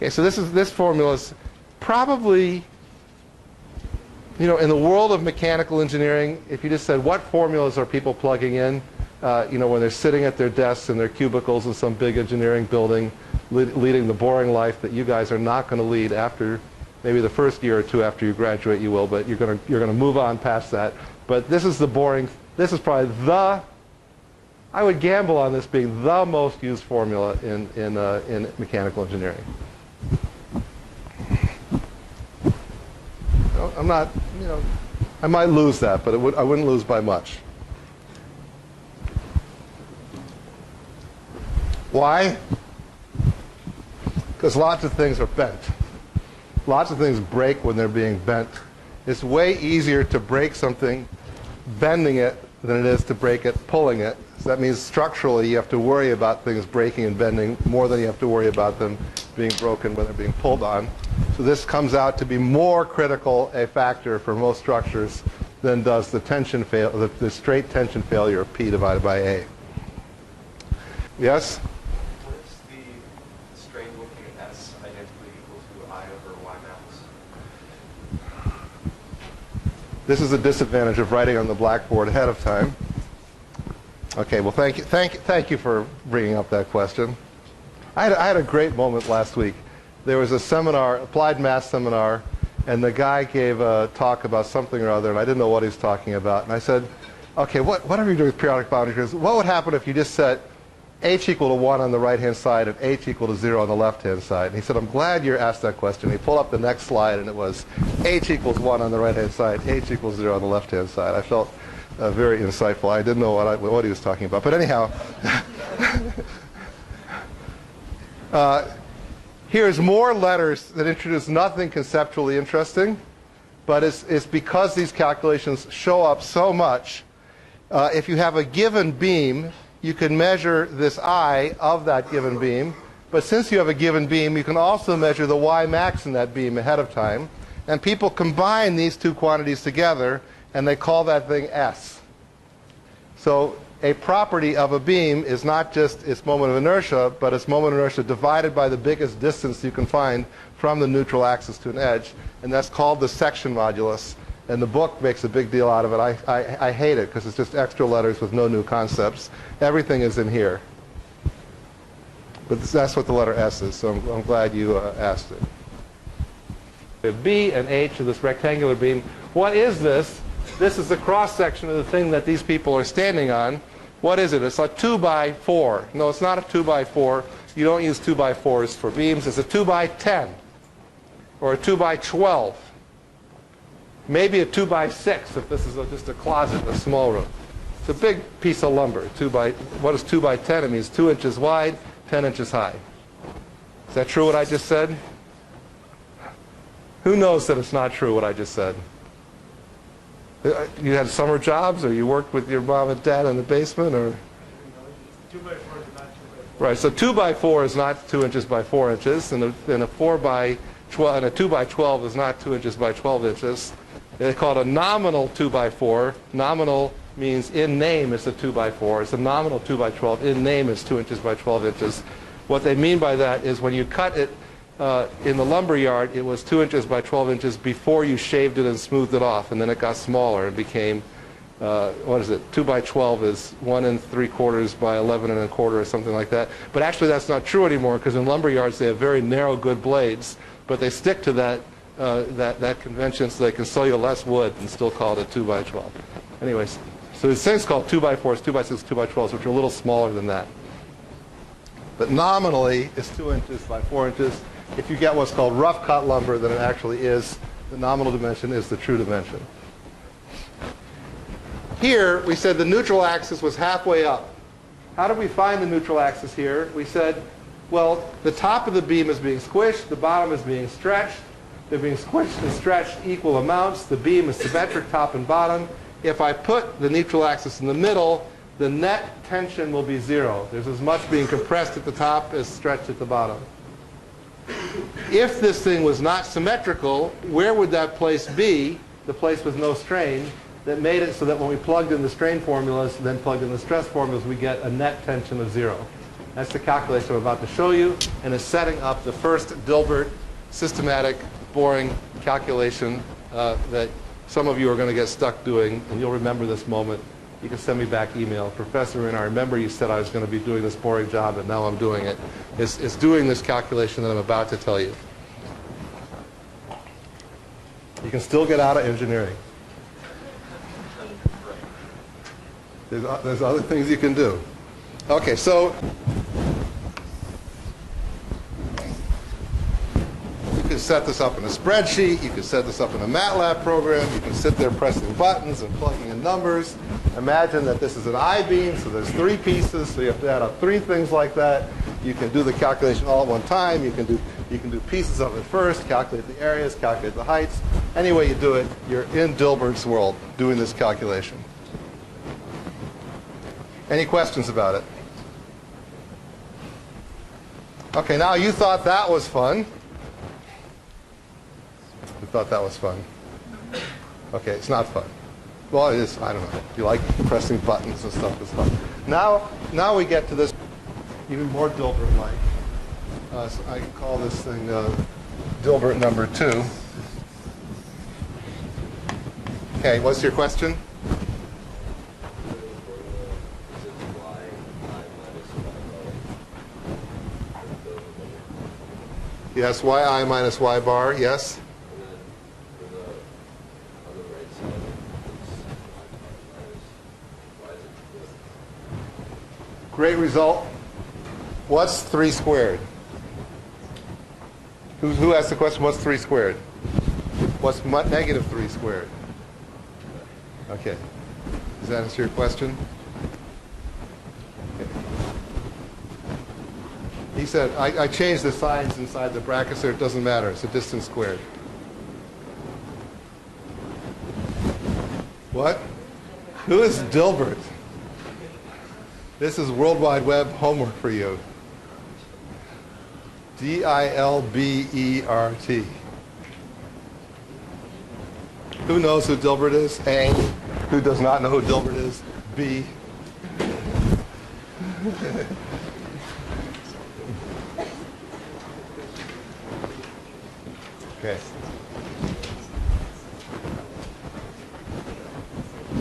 Okay, so this formula is probably, in the world of mechanical engineering, if you just said what formulas are people plugging in, when they're sitting at their desks in their cubicles in some big engineering building, leading the boring life that you guys are not going to lead after maybe the first year or two after you graduate, you will, but you're going to move on past that. But this is the boring. This is probably I would gamble on this being the most used formula in mechanical engineering. I'm not, I might lose that, but I wouldn't lose by much. Why? Because lots of things are bent. Lots of things break when they're being bent. It's way easier to break something bending it than it is to break it pulling it. So that means structurally you have to worry about things breaking and bending more than you have to worry about them being broken when they're being pulled on. So this comes out to be more critical a factor for most structures than does the the straight tension failure of P divided by A. Yes? What is the strain looking at S identically equal to I over Y max? This is a disadvantage of writing on the blackboard ahead of time. Okay, well, thank you for bringing up that question. I had a great moment last week. There was a seminar, applied math seminar, and the guy gave a talk about something or other, and I didn't know what he was talking about. And I said, okay, whatever you do with periodic boundaries, what would happen if you just set h equal to 1 on the right-hand side and h equal to 0 on the left-hand side? And he said, I'm glad you asked that question. He pulled up the next slide, and it was h equals 1 on the right-hand side, h equals 0 on the left-hand side. I felt very insightful. I didn't know what he was talking about. But anyhow, here's more letters that introduce nothing conceptually interesting, but it's because these calculations show up so much. If you have a given beam, you can measure this I of that given beam. But since you have a given beam, you can also measure the Y max in that beam ahead of time. And people combine these two quantities together, and they call that thing S. So a property of a beam is not just its moment of inertia, but its moment of inertia divided by the biggest distance you can find from the neutral axis to an edge. And that's called the section modulus. And the book makes a big deal out of it. I hate it because it's just extra letters with no new concepts. Everything is in here. But that's what the letter S is, so I'm glad you asked it. We have B and H of this rectangular beam. What is this? This is the cross-section of the thing that these people are standing on. What is it? It's a 2 by 4. No, it's not a 2 by 4. You don't use 2 by 4s for beams. It's a 2 by 10 or a 2 by 12. Maybe a 2 by 6 if this is just a closet in a small room. It's a big piece of lumber. What is 2 by 10? It means 2 inches wide, 10 inches high. Is that true what I just said? Who knows that it's not true what I just said? You had summer jobs, or you worked with your mom and dad in the basement, or? 2 by 4 is not 2 by 4. Right, so 2 by 4 is not 2 inches by 4 inches, and a 4 by 12 and a 2 by 12 is not 2 inches by 12 inches. They call it a nominal 2 by 4. Nominal means in name it's a 2 by 4. It's a nominal 2 by 12. In name it's 2 inches by 12 inches. What they mean by that is when you cut it in the lumber yard, it was 2 inches by 12 inches before you shaved it and smoothed it off, and then it got smaller and became, 2 by 12 is 1 3/4 by 11 1/4 or something like that. But actually that's not true anymore, because in lumber yards they have very narrow, good blades, but they stick to that convention so they can sell you less wood and still call it a 2 by 12. Anyways, so there's things called 2 by 4s, 2 by 6, 2 by 12s, which are a little smaller than that. But nominally it's 2 inches by 4 inches. If you get what's called rough cut lumber, then it actually is, the nominal dimension is the true dimension. Here, we said the neutral axis was halfway up. How did we find the neutral axis here? We said, well, the top of the beam is being squished, the bottom is being stretched. They're being squished and stretched equal amounts. The beam is symmetric top and bottom. If I put the neutral axis in the middle, the net tension will be 0. There's as much being compressed at the top as stretched at the bottom. If this thing was not symmetrical, where would that place be, the place with no strain, that made it so that when we plugged in the strain formulas and then plugged in the stress formulas, we get a net tension of 0? That's the calculation I'm about to show you, and is setting up the first Dilbert systematic boring calculation that some of you are going to get stuck doing, and you'll remember this moment. You can send me back email. Professor Ruina, I remember you said I was going to be doing this boring job, and now I'm doing it. It's doing this calculation that I'm about to tell you. You can still get out of engineering. There's other things you can do. Okay, so you can set this up in a spreadsheet. You can set this up in a MATLAB program. You can sit there pressing buttons and plugging in numbers. Imagine that this is an I-beam, so there's 3 pieces, so you have to add up 3 things like that. You can do the calculation all at one time. You can do pieces of it first, calculate the areas, calculate the heights. Any way you do it, you're in Dilbert's world doing this calculation. Any questions about it? Okay, now you thought that was fun. You thought that was fun. Okay, it's not fun. Well, it is. I don't know. You like pressing buttons and stuff. It's fun. Now we get to this even more Dilbert-like. So I can call this thing Dilbert number 2. Okay, what's your question? Yes, yi minus y bar, yes? Great result. What's 3 squared? Who asked the question, what's 3 squared? What's negative 3 squared? Okay. Does that answer your question? Okay. He said, I changed the signs inside the brackets there. It doesn't matter. It's a distance squared. What? Who is Dilbert? This is World Wide Web homework for you. D-I-L-B-E-R-T. Who knows who Dilbert is? A. Who does not know who Dilbert is? B. Okay.